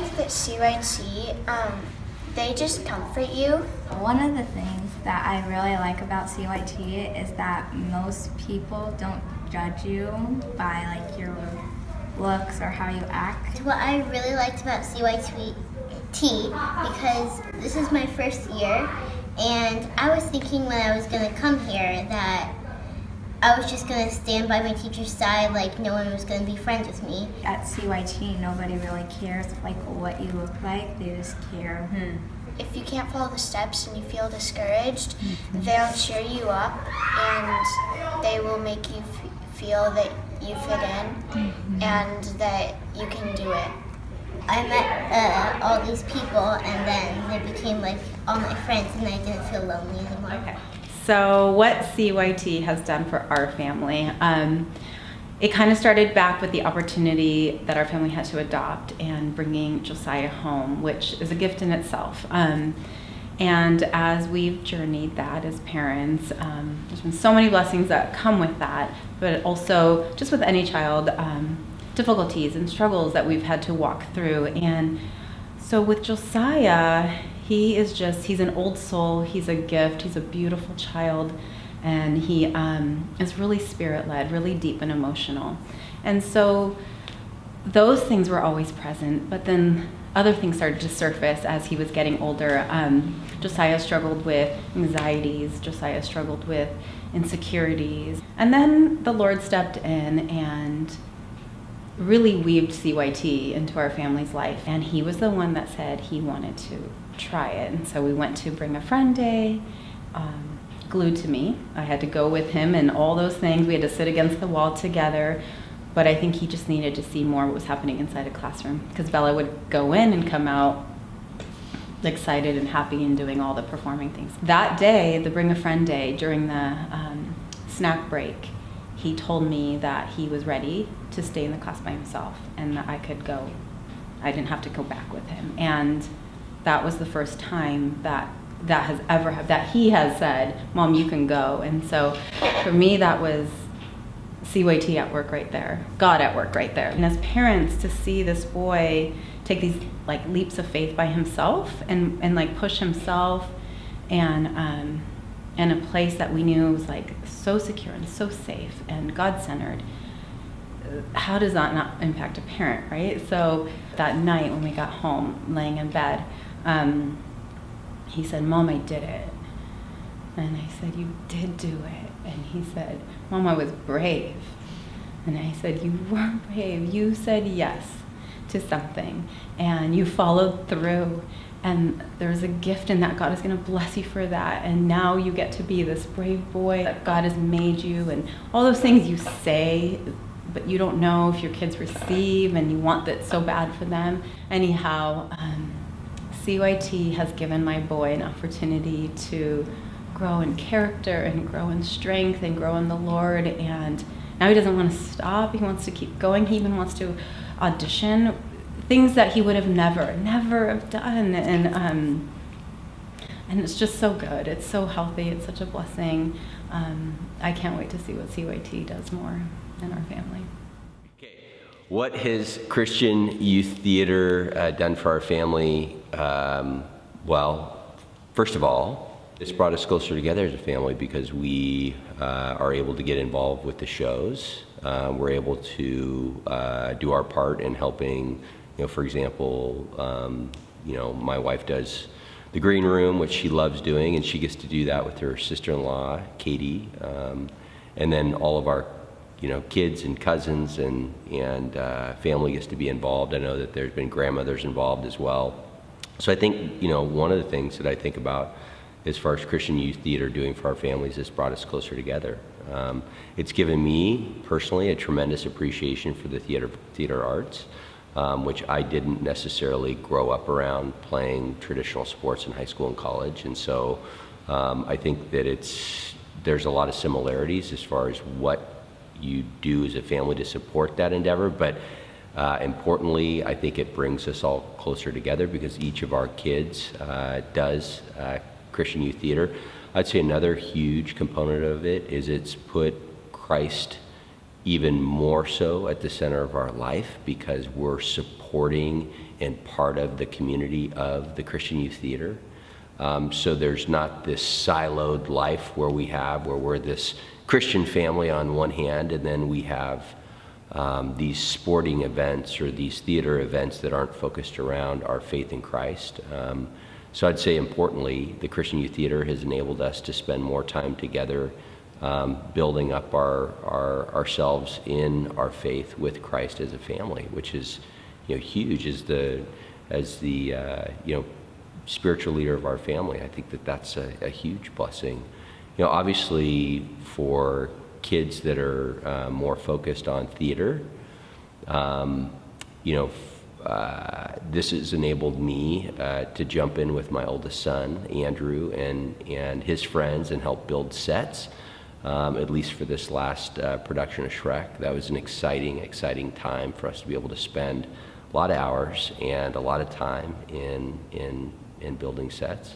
like that CYT, they just comfort you. One of the things that I really like about CYT is that most people don't judge you by like your looks or how you act. What I really liked about CYT, because this is my first year, and I was thinking when I was going to come here that I was just going to stand by my teacher's side, like no one was going to be friends with me. At CYT, nobody really cares like what you look like, they just care. If you can't follow the steps and you feel discouraged, they'll cheer you up and they will make you feel that you fit in and that you can do it. I met all these people, and then they became like all my friends, and I didn't feel lonely anymore. Okay. So what CYT has done for our family, it kind of started back with the opportunity that our family had to adopt and bringing Josiah home, which is a gift in itself. And as we've journeyed that as parents, there's been so many blessings that come with that, but also just with any child, difficulties and struggles that we've had to walk through. And so with Josiah, he's an old soul, he's a gift, he's a beautiful child, and he is really spirit-led, really deep and emotional. And so those things were always present, but then other things started to surface as he was getting older. Josiah struggled with anxieties, Josiah struggled with insecurities. And then the Lord stepped in and really weaved CYT into our family's life. And he was the one that said he wanted to try it. And so we went to Bring a Friend Day, glued to me. I had to go with him and all those things. We had to sit against the wall together. But I think he just needed to see more what was happening inside a classroom, because Bella would go in and come out excited and happy and doing all the performing things. That day, the Bring a Friend Day, during the snack break, he told me that he was ready to stay in the class by himself and that I could go. I didn't have to go back with him. And that was the first time that has ever happened, that he has said, "Mom, you can go." And so for me, that was CYT at work right there, God at work right there. And as parents, to see this boy take these like leaps of faith by himself and like push himself and in a place that we knew was like so secure and so safe and God-centered, how does that not impact a parent, right? So that night when we got home, laying in bed, he said, "Mom, I did it." And I said, "You did do it." And he said, "Mom, I was brave." And I said, "You were brave. You said yes to something and you followed through. And there's a gift in that. God is going to bless you for that. And now you get to be this brave boy that God has made you." And all those things you say, but you don't know if your kids receive, and you want that so bad for them. Anyhow, CYT has given my boy an opportunity to grow in character and grow in strength and grow in the Lord. And now he doesn't want to stop. He wants to keep going. He even wants to audition, things that he would have never have done. And it's just so good. It's so healthy. It's such a blessing. I can't wait to see what CYT does more in our family. Okay, what has Christian Youth Theater done for our family? Well, first of all, it's brought us closer together as a family because we are able to get involved with the shows. We're able to do our part in helping, for example, my wife does the green room, which she loves doing, and she gets to do that with her sister-in-law, Katie. And then all of our, kids and cousins and family gets to be involved. I know that there's been grandmothers involved as well. So I think, one of the things that I think about as far as Christian Youth Theater doing for our families has brought us closer together. It's given me personally a tremendous appreciation for the theater arts, which I didn't necessarily grow up around playing traditional sports in high school and college. And so I think that there's a lot of similarities as far as what you do as a family to support that endeavor. But importantly, I think it brings us all closer together because each of our kids does Christian Youth Theater. I'd say another huge component of it is it's put Christ even more so at the center of our life because we're supporting and part of the community of the Christian Youth Theater. So there's not this siloed life where we're this Christian family on one hand, and then we have these sporting events or these theater events that aren't focused around our faith in Christ. So I'd say importantly, the Christian Youth Theater has enabled us to spend more time together, building up ourselves in our faith with Christ as a family, which is, huge as the spiritual leader of our family. I think that's a huge blessing. Obviously for kids that are more focused on theater, this has enabled me to jump in with my oldest son, Andrew, and his friends and help build sets, at least for this last production of Shrek. That was an exciting time for us to be able to spend a lot of hours and a lot of time in building sets.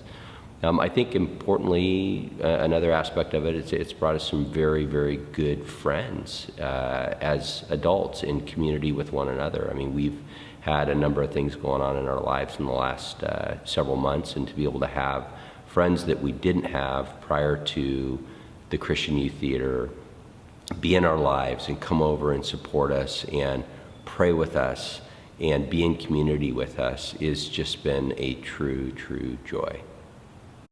I think importantly, another aspect of it, it's brought us some very, very good friends as adults in community with one another. I mean, we've had a number of things going on in our lives in the last several months, and to be able to have friends that we didn't have prior to the Christian Youth Theater be in our lives and come over and support us and pray with us and be in community with us is just been a true joy.